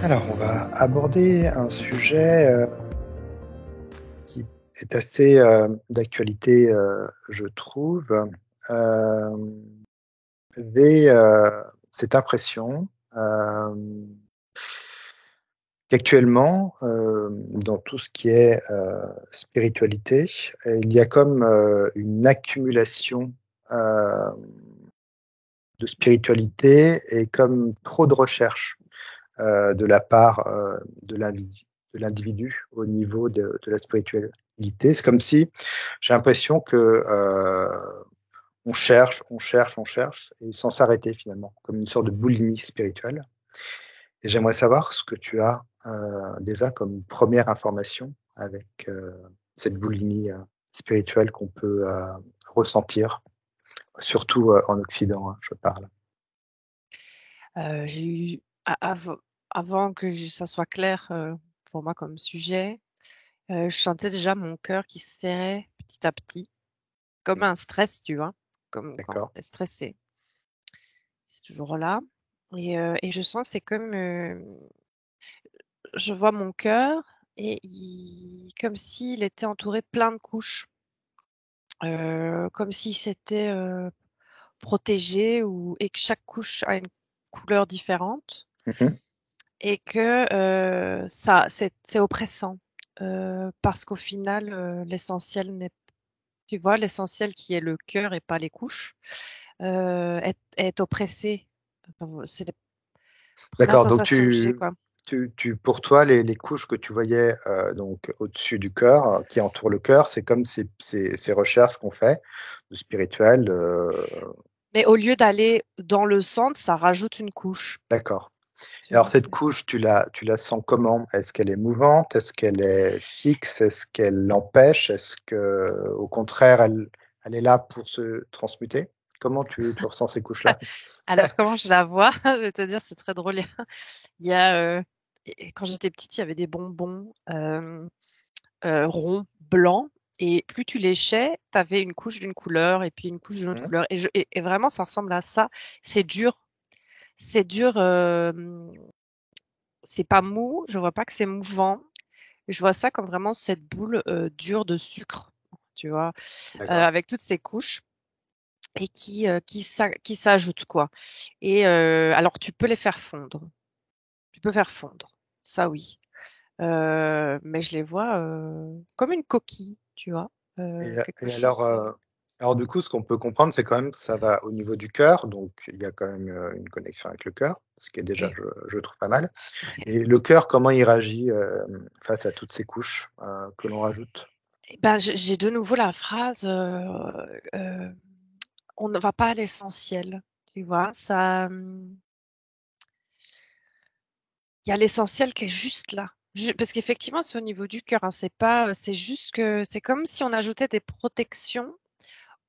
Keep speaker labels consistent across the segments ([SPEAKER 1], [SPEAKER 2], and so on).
[SPEAKER 1] Alors, on va aborder un sujet qui est assez d'actualité, je trouve. Euh, J'avais cette impression qu'actuellement, dans tout ce qui est spiritualité, il y a comme une accumulation euh, de spiritualité et comme trop de recherche de la part de l'individu au niveau de la spiritualité. C'est comme si j'ai l'impression que on cherche, on cherche, on cherche, et sans s'arrêter finalement, comme une sorte de boulimie spirituelle. Et j'aimerais savoir ce que tu as déjà comme première information avec cette boulimie spirituelle qu'on peut ressentir, surtout en Occident, hein, je parle.
[SPEAKER 2] J'ai eu avant que ça soit clair, pour moi comme sujet, je sentais déjà mon cœur qui se serrait petit à petit, comme un stress, tu vois? Comme quand
[SPEAKER 1] D'accord.
[SPEAKER 2] on est stressé. C'est toujours là et je sens c'est comme, je vois mon cœur et il comme s'il était entouré de plein de couches, comme si c'était, protégé ou et que chaque couche a une couleur différente.
[SPEAKER 1] Mhm.
[SPEAKER 2] Et que ça c'est oppressant, parce qu'au final, l'essentiel n'est tu vois, l'essentiel qui est le cœur et pas les couches, est oppressé. Enfin, c'est la
[SPEAKER 1] D'accord. Donc
[SPEAKER 2] sensation que j'ai, quoi.
[SPEAKER 1] pour toi, les couches que tu voyais donc au-dessus du cœur, qui entourent le cœur, c'est comme ces recherches qu'on fait de spirituel.
[SPEAKER 2] Mais au lieu d'aller dans le centre, ça rajoute une couche,
[SPEAKER 1] D'accord.
[SPEAKER 2] tu
[SPEAKER 1] Alors
[SPEAKER 2] vois?
[SPEAKER 1] cette couche, tu la sens comment? Est-ce qu'elle est mouvante? Est-ce qu'elle est fixe? Est-ce qu'elle l'empêche? Est-ce que, au contraire, elle est là pour se transmuter? Comment tu ressens ces couches-là?
[SPEAKER 2] Alors comment je la vois? Je vais te dire, c'est très drôle. Il y a, et quand j'étais petite, il y avait des bonbons, ronds, blancs et plus tu léchais, tu avais une couche d'une couleur et puis une couche d'une autre
[SPEAKER 1] Mhm.
[SPEAKER 2] couleur et vraiment ça ressemble à ça. C'est dur, c'est dur, c'est pas mou, je vois pas que c'est mouvant. Je vois ça comme vraiment cette boule, dure de sucre, tu vois?
[SPEAKER 1] D'accord.
[SPEAKER 2] Avec toutes ces couches et qui s'ajoutent, quoi et alors tu peux les faire fondre. Tu peux faire fondre, ça oui, mais je les vois, comme une coquille, tu vois? Quelque
[SPEAKER 1] Et
[SPEAKER 2] chose,
[SPEAKER 1] alors du coup, ce qu'on peut comprendre, c'est quand même que ça va au niveau du cœur, donc il y a quand même une connexion avec le cœur, ce qui est déjà,
[SPEAKER 2] oui.
[SPEAKER 1] je trouve pas mal. Et le cœur, comment il réagit face à toutes ces couches que l'on rajoute?
[SPEAKER 2] Et ben, j'ai de nouveau la phrase, on ne va pas à l'essentiel, tu vois? Il y a l'essentiel qui est juste là. Parce qu'effectivement, c'est au niveau du cœur, hein, c'est pas, c'est juste que c'est comme si on ajoutait des protections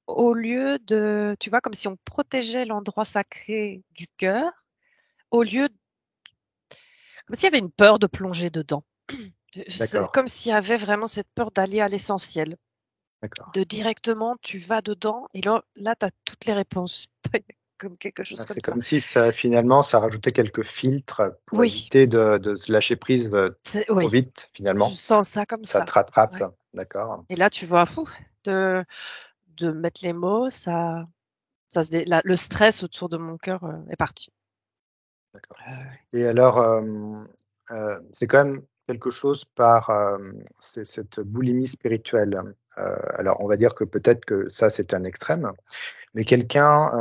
[SPEAKER 2] au lieu de, tu vois, comme si on protégeait l'endroit sacré du cœur, au lieu, comme s'il y avait une peur de plonger dedans. C'est
[SPEAKER 1] D'accord,
[SPEAKER 2] comme s'il y avait vraiment cette peur d'aller à l'essentiel,
[SPEAKER 1] d'accord.
[SPEAKER 2] de directement, tu vas dedans et là, tu as toutes les réponses. Comme quelque chose
[SPEAKER 1] Ah,
[SPEAKER 2] comme
[SPEAKER 1] c'est
[SPEAKER 2] ça.
[SPEAKER 1] comme si ça, finalement, ça rajoutait quelques filtres pour
[SPEAKER 2] Oui,
[SPEAKER 1] éviter de se lâcher prise trop
[SPEAKER 2] oui,
[SPEAKER 1] vite,
[SPEAKER 2] je
[SPEAKER 1] finalement.
[SPEAKER 2] sens ça comme
[SPEAKER 1] Ça
[SPEAKER 2] ça.
[SPEAKER 1] te rattrape,
[SPEAKER 2] Ouais.
[SPEAKER 1] d'accord.
[SPEAKER 2] Et là, tu vois, fou, de, de mettre les mots, le stress autour de mon cœur est parti.
[SPEAKER 1] D'accord.
[SPEAKER 2] Euh,
[SPEAKER 1] Et alors, c'est quand même quelque chose par cette boulimie spirituelle. Alors, on va dire que peut-être que ça, c'est un extrême, mais quelqu'un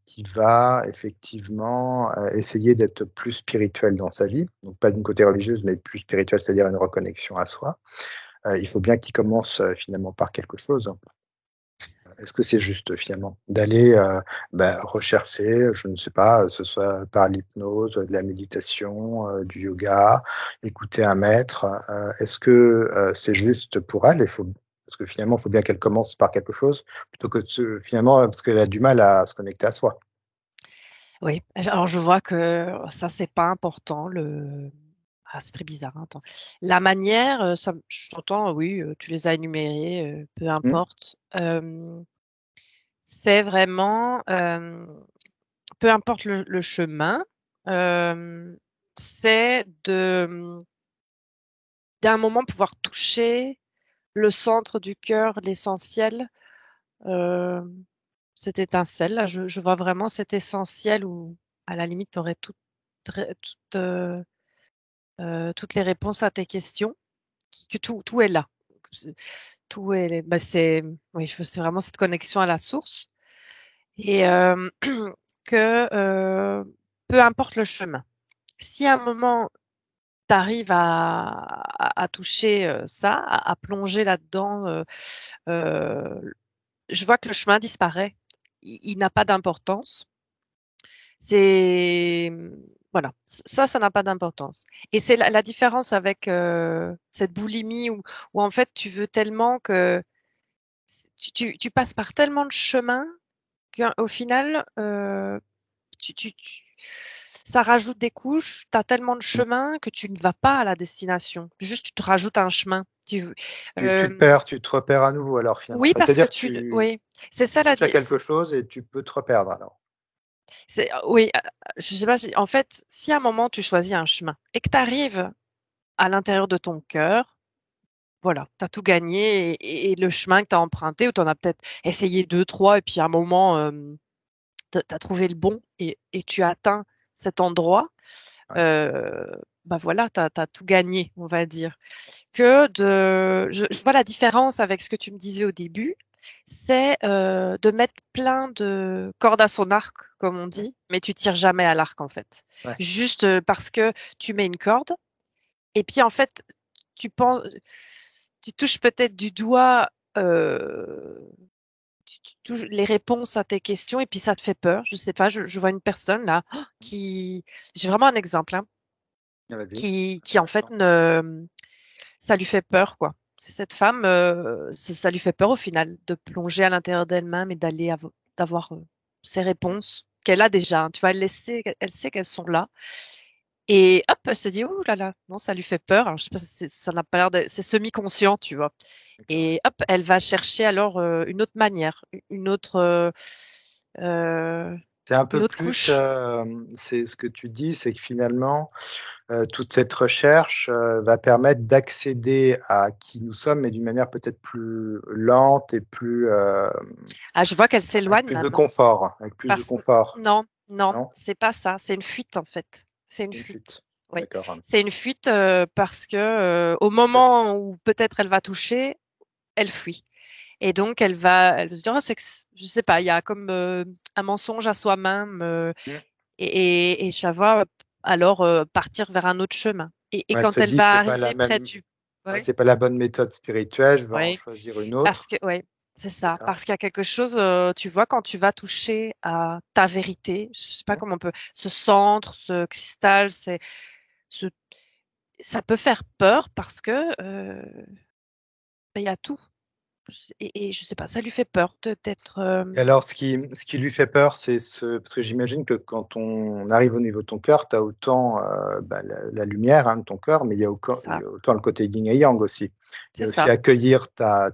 [SPEAKER 1] qui va effectivement essayer d'être plus spirituel dans sa vie, donc pas d'une côté religieuse, mais plus spirituel, c'est-à-dire une reconnexion à soi, il faut bien qu'il commence finalement par quelque chose. Est-ce que c'est juste finalement d'aller rechercher, je ne sais pas, ce soit par l'hypnose, de la méditation, du yoga, écouter un maître. Est-ce que c'est juste pour elle? Parce que finalement, il faut bien qu'elle commence par quelque chose plutôt que finalement parce qu'elle a du mal à se connecter à soi.
[SPEAKER 2] oui, alors je vois que ça, c'est pas important. C'est très bizarre, hein, attends. La manière, je t'entends, oui, tu les as énumérés, peu
[SPEAKER 1] Hmm.
[SPEAKER 2] importe. C'est vraiment, peu importe le chemin, euh, c'est d'un moment pouvoir toucher le centre du cœur, l'essentiel, cette étincelle. Là, je vois vraiment cet essentiel où, à la limite, tu aurais toutes, toutes les réponses à tes questions, que tout est là. Tout est, bah oui, c'est vraiment cette connexion à la source et que peu importe le chemin. Si à un moment tu arrives à toucher ça, à plonger là-dedans, je vois que le chemin disparaît. Il n'a pas d'importance. C'est voilà, ça n'a pas d'importance. Et c'est la différence avec cette boulimie où en fait tu veux tellement que tu passes par tellement de chemins qu'au final ça rajoute des couches. Tu as tellement de chemins que tu ne vas pas à la destination. Juste tu te rajoutes un chemin.
[SPEAKER 1] Tu te perds, tu te repères à nouveau alors finalement.
[SPEAKER 2] Oui,
[SPEAKER 1] Enfin,
[SPEAKER 2] parce que
[SPEAKER 1] c'est-à-dire que tu
[SPEAKER 2] oui, c'est ça
[SPEAKER 1] touches à quelque chose et tu peux te reperdre alors.
[SPEAKER 2] oui, je sais pas en fait, si à un moment tu choisis un chemin et que tu arrives à l'intérieur de ton cœur, voilà, tu as tout gagné et le chemin que tu as emprunté ou tu en as peut-être essayé deux, trois et puis à un moment, tu as trouvé le bon et tu as atteint cet endroit,
[SPEAKER 1] Ouais.
[SPEAKER 2] bah voilà, tu as tout gagné, on va dire. Je vois la différence avec ce que tu me disais au début, c'est de mettre plein de cordes à son arc, comme on
[SPEAKER 1] Mmh.
[SPEAKER 2] dit, mais tu tires jamais à l'arc en fait.
[SPEAKER 1] Ouais.
[SPEAKER 2] Juste parce que tu mets une corde et puis en fait, tu penses, tu touches peut-être du doigt tu touches les réponses à tes questions et puis ça te fait peur. Je sais pas, je vois une personne là qui, j'ai vraiment un exemple, hein,
[SPEAKER 1] Ah, vas-y,
[SPEAKER 2] qui en fait
[SPEAKER 1] intéressant.
[SPEAKER 2] ça lui fait peur quoi. C'est cette femme, ça lui fait peur au final de plonger à l'intérieur d'elle-même et d'avoir ces réponses qu'elle a déjà. Hein. Tu vois, elle sait qu'elles sont là. Et hop, elle se dit, ouh là là, non, ça lui fait peur. Alors, je sais pas, ça n'a pas l'air c'est semi-conscient, tu vois.
[SPEAKER 1] D'accord, ouais.
[SPEAKER 2] Et hop, elle va chercher alors une autre manière, euh,
[SPEAKER 1] C'est un
[SPEAKER 2] une
[SPEAKER 1] peu
[SPEAKER 2] autre
[SPEAKER 1] plus,
[SPEAKER 2] couche.
[SPEAKER 1] c'est ce que tu dis, c'est que finalement, toute cette recherche, va permettre d'accéder à qui nous sommes, mais d'une manière peut-être plus lente et plus,
[SPEAKER 2] Ah, je vois qu'elle
[SPEAKER 1] avec
[SPEAKER 2] s'éloigne
[SPEAKER 1] plus de
[SPEAKER 2] même.
[SPEAKER 1] confort, avec plus de
[SPEAKER 2] Parce,
[SPEAKER 1] confort,
[SPEAKER 2] non, non,
[SPEAKER 1] non?
[SPEAKER 2] c'est pas ça. C'est une fuite en fait. C'est une
[SPEAKER 1] Une
[SPEAKER 2] fuite.
[SPEAKER 1] fuite.
[SPEAKER 2] Oui,
[SPEAKER 1] D'accord, hein.
[SPEAKER 2] c'est une fuite parce que au
[SPEAKER 1] Parce
[SPEAKER 2] moment où peut-être elle va toucher, elle fuit. Et donc elle va se dire, oh, je sais pas, il y a comme un mensonge à soi-même
[SPEAKER 1] mmh,
[SPEAKER 2] et ça va alors partir vers un autre chemin. Et
[SPEAKER 1] elle
[SPEAKER 2] quand
[SPEAKER 1] se
[SPEAKER 2] elle
[SPEAKER 1] dit:
[SPEAKER 2] va
[SPEAKER 1] «C'est pas la
[SPEAKER 2] arriver près
[SPEAKER 1] même,
[SPEAKER 2] du,
[SPEAKER 1] ouais,
[SPEAKER 2] ouais,
[SPEAKER 1] c'est pas la bonne méthode spirituelle, je vais en
[SPEAKER 2] ouais,
[SPEAKER 1] choisir une
[SPEAKER 2] parce
[SPEAKER 1] autre».
[SPEAKER 2] que ouais, c'est
[SPEAKER 1] C'est
[SPEAKER 2] ça,
[SPEAKER 1] ça?
[SPEAKER 2] parce qu'il y a quelque chose, tu vois, quand tu vas toucher à ta vérité, je sais pas
[SPEAKER 1] Mmh,
[SPEAKER 2] comment on peut, ce centre, ce cristal, ce, ça peut faire peur parce que ben, il y a tout. Et je sais pas, ça lui fait peur d'être.
[SPEAKER 1] et alors ce qui lui fait peur, c'est parce que j'imagine que quand on arrive au niveau de ton cœur, tu as autant, bah, la lumière, hein, de ton cœur, mais il y
[SPEAKER 2] Ça,
[SPEAKER 1] a autant le côté yin et yang aussi. Il y
[SPEAKER 2] c'est
[SPEAKER 1] a aussi
[SPEAKER 2] ça.
[SPEAKER 1] accueillir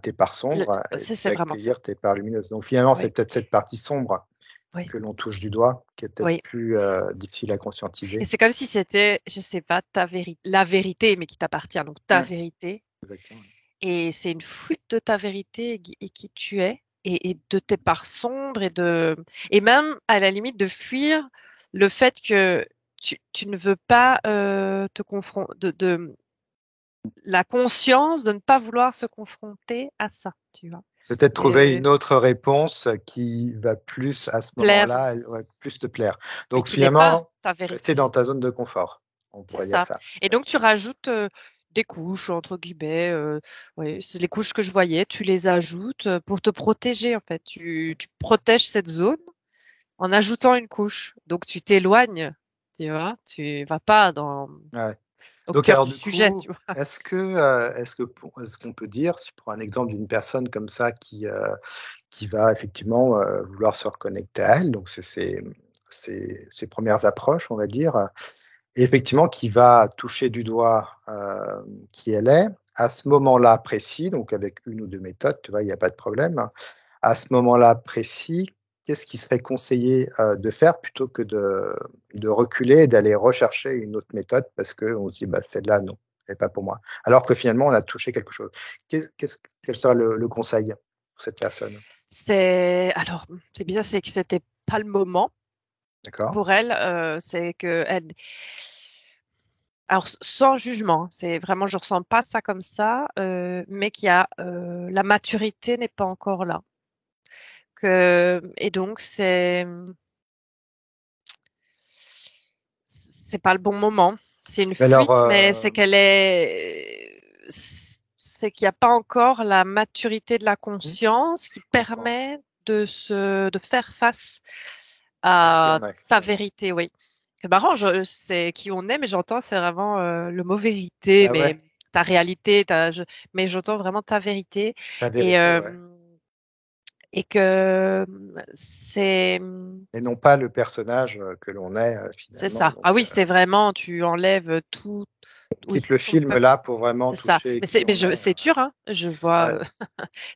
[SPEAKER 1] tes parts sombres et
[SPEAKER 2] C'est
[SPEAKER 1] puis
[SPEAKER 2] vraiment ça.
[SPEAKER 1] accueillir tes parts lumineuses. Donc finalement, c'est
[SPEAKER 2] Oui,
[SPEAKER 1] peut-être cette partie sombre
[SPEAKER 2] oui,
[SPEAKER 1] que l'on touche du doigt, qui est peut-être
[SPEAKER 2] oui.
[SPEAKER 1] plus, difficile à
[SPEAKER 2] Et
[SPEAKER 1] conscientiser.
[SPEAKER 2] c'est comme si c'était, je sais pas, ta vérité, la vérité, mais qui t'appartient, donc ta
[SPEAKER 1] Mmh,
[SPEAKER 2] vérité.
[SPEAKER 1] exactement.
[SPEAKER 2] Et c'est une fuite de ta vérité et qui tu es, et de tes parts sombres, et même à la limite de fuir le fait que tu ne veux pas te confronter, la conscience de ne pas vouloir se confronter à ça, tu vois.
[SPEAKER 1] Peut-être trouver
[SPEAKER 2] Et
[SPEAKER 1] une autre réponse qui va plus à ce
[SPEAKER 2] plaire,
[SPEAKER 1] moment-là, ouais, plus te plaire.
[SPEAKER 2] mais
[SPEAKER 1] Donc
[SPEAKER 2] qui n'est pas
[SPEAKER 1] finalement,
[SPEAKER 2] ta
[SPEAKER 1] rester dans
[SPEAKER 2] vérité.
[SPEAKER 1] ta zone de confort, on
[SPEAKER 2] C'est
[SPEAKER 1] pourrait dire
[SPEAKER 2] ça.
[SPEAKER 1] ça.
[SPEAKER 2] Et donc tu rajoutes des couches entre guillemets. Ouais, c'est les couches que je voyais. Tu les ajoutes pour te protéger en fait. Tu protèges cette zone en ajoutant une couche. Donc tu t'éloignes. Tu vois. Tu vas pas
[SPEAKER 1] Ouais.
[SPEAKER 2] au
[SPEAKER 1] Donc
[SPEAKER 2] cœur
[SPEAKER 1] alors
[SPEAKER 2] du
[SPEAKER 1] du
[SPEAKER 2] sujet.
[SPEAKER 1] coup,
[SPEAKER 2] Tu vois.
[SPEAKER 1] est-ce qu'on peut dire, si tu prends un exemple d'une personne comme ça qui va effectivement, vouloir se reconnecter à elle, donc c'est ses premières approches, on va dire, et effectivement qui va toucher du doigt, qui elle est, à ce moment-là précis, donc avec une ou 2 méthodes, tu vois, il y a pas de problème. À ce moment-là précis, qu'est-ce qui serait conseillé de faire plutôt que de reculer et d'aller rechercher une autre méthode parce qu'on se dit bah, celle-là, non, elle n'est pas pour moi. Alors que finalement, on a touché quelque chose. Quel sera le conseil pour cette personne?
[SPEAKER 2] Alors, c'est bien, c'est que c'était pas le moment
[SPEAKER 1] D'accord?
[SPEAKER 2] pour elle. C'est que elle, alors sans jugement, c'est vraiment, je ressens pas ça comme ça, mais qu'il y a la maturité n'est pas encore là. Et donc c'est pas le bon moment. C'est une
[SPEAKER 1] Mais alors,
[SPEAKER 2] fuite, mais c'est qu'il n'y a pas encore la maturité de la conscience qui
[SPEAKER 1] je comprends.
[SPEAKER 2] permet de faire face
[SPEAKER 1] À qui
[SPEAKER 2] à
[SPEAKER 1] on est
[SPEAKER 2] ta
[SPEAKER 1] finalement.
[SPEAKER 2] vérité, oui. C'est marrant, c'est qui on est, mais j'entends, c'est vraiment le mot vérité,
[SPEAKER 1] Ah
[SPEAKER 2] mais
[SPEAKER 1] ouais,
[SPEAKER 2] ta réalité, mais j'entends vraiment ta vérité.
[SPEAKER 1] la
[SPEAKER 2] Et,
[SPEAKER 1] vérité, ouais.
[SPEAKER 2] et que c'est,
[SPEAKER 1] Et non pas le personnage que l'on est
[SPEAKER 2] c'est
[SPEAKER 1] finalement.
[SPEAKER 2] ça.
[SPEAKER 1] Donc,
[SPEAKER 2] Ah oui, c'est vraiment, tu enlèves tout,
[SPEAKER 1] on quitte
[SPEAKER 2] oui,
[SPEAKER 1] le
[SPEAKER 2] ton
[SPEAKER 1] film là pour vraiment
[SPEAKER 2] c'est ça.
[SPEAKER 1] toucher
[SPEAKER 2] Mais
[SPEAKER 1] qui on est.
[SPEAKER 2] c'est dur, hein. Je vois,
[SPEAKER 1] Ouais.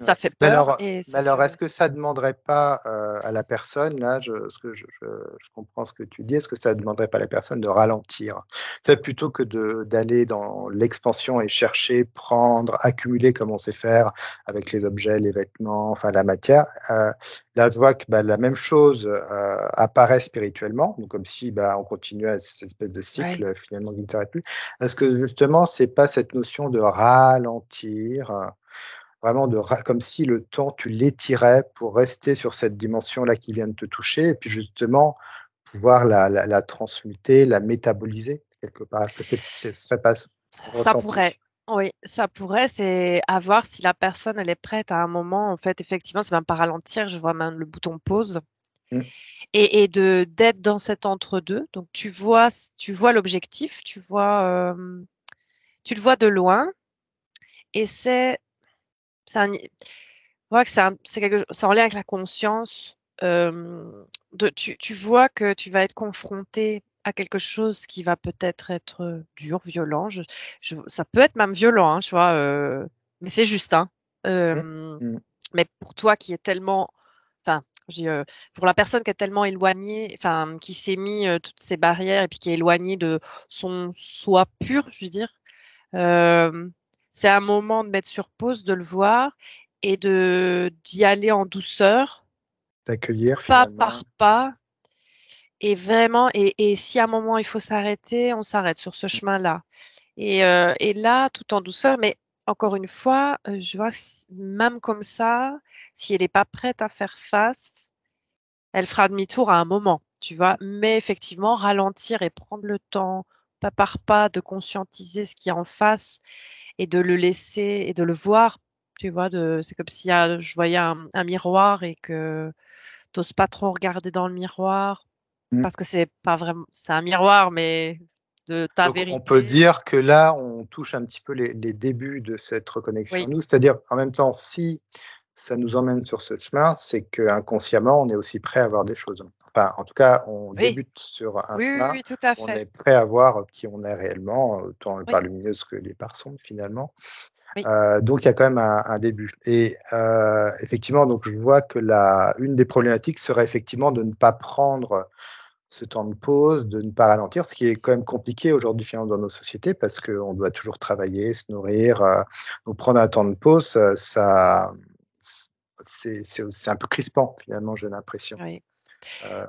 [SPEAKER 2] ça
[SPEAKER 1] Ouais.
[SPEAKER 2] fait peur et
[SPEAKER 1] Mais
[SPEAKER 2] c'est
[SPEAKER 1] alors,
[SPEAKER 2] dur.
[SPEAKER 1] est-ce que ça ne demanderait pas à la personne, là, je comprends ce que tu dis, est-ce que ça ne demanderait pas à la personne de ralentir? C'est plutôt que d'aller dans l'expansion et chercher, prendre, accumuler comme on sait faire avec les objets, les vêtements, enfin la matière. Là, je vois que bah, la même chose apparaît spirituellement, donc comme si bah, on continuait cette espèce de
[SPEAKER 2] Ouais.
[SPEAKER 1] cycle finalement qui ne s'arrête plus. Est-ce que justement, c'est pas cette notion de ralentir? Vraiment comme si le temps, tu l'étirais pour rester sur cette dimension-là qui vient de te toucher et puis justement pouvoir la transmuter, la métaboliser quelque part. Est-ce que ce serait pas ton
[SPEAKER 2] Ça pourrait.
[SPEAKER 1] ressenti?
[SPEAKER 2] Oui, ça pourrait, c'est à voir si la personne, elle est prête à un moment. En fait, effectivement, c'est même pas ralentir, je vois même le bouton pause.
[SPEAKER 1] Mm.
[SPEAKER 2] Et d'être dans cet entre-deux. Donc, tu vois l'objectif, tu le vois de loin. Et c'est un, vois que c'est quelque, c'est en lien avec la conscience. Tu vois que tu vas être confronté à quelque chose qui va peut-être être dur, violent. Ça peut être même violent, hein, tu vois, mais c'est juste, hein.
[SPEAKER 1] Mm.
[SPEAKER 2] Euh,
[SPEAKER 1] Mm.
[SPEAKER 2] mais pour toi qui est tellement, enfin, pour la personne qui est tellement éloignée, enfin, qui s'est mis toutes ces barrières et puis qui est éloignée de son soi pur, je veux dire, euh, c'est un moment de mettre sur pause, de le voir et d'y aller en douceur,
[SPEAKER 1] D'accueillir
[SPEAKER 2] pas
[SPEAKER 1] finalement.
[SPEAKER 2] par pas. Et vraiment, et si à un moment il faut s'arrêter, on s'arrête sur ce chemin-là. Et là, tout en douceur, mais encore une fois, je vois, même comme ça, si elle n'est pas prête à faire face, elle fera demi-tour à un moment, tu vois. Mais effectivement, ralentir et prendre le temps, pas par pas, de conscientiser ce qui est en face et de le laisser et de le voir, tu vois. C'est comme si je voyais un miroir et que t'oses pas trop regarder dans le miroir
[SPEAKER 1] Mm.
[SPEAKER 2] parce que c'est pas vraiment, c'est un miroir, mais de ta
[SPEAKER 1] Donc on peut
[SPEAKER 2] vérité.
[SPEAKER 1] dire que là, on touche un petit peu les débuts de cette reconnexion à
[SPEAKER 2] Oui,
[SPEAKER 1] nous. C'est-à-dire, en même temps, si ça nous emmène sur ce chemin, c'est qu'inconsciemment, on est aussi prêt à voir des choses. Enfin, en tout cas, on
[SPEAKER 2] oui,
[SPEAKER 1] débute sur un
[SPEAKER 2] oui, oui,
[SPEAKER 1] chemin
[SPEAKER 2] oui, tout à
[SPEAKER 1] où on
[SPEAKER 2] fait.
[SPEAKER 1] est prêt à voir qui on est réellement, tant les
[SPEAKER 2] Oui,
[SPEAKER 1] parts lumineuses que les parts sombres finalement.
[SPEAKER 2] oui,
[SPEAKER 1] Donc, il y a quand même un début. Et effectivement, donc je vois que une des problématiques serait effectivement de ne pas prendre ce temps de pause, de ne pas ralentir, ce qui est quand même compliqué aujourd'hui finalement dans nos sociétés parce qu'on doit toujours travailler, se nourrir. Donc prendre un temps de pause, c'est un peu crispant finalement, j'ai l'impression.
[SPEAKER 2] oui.
[SPEAKER 1] Euh,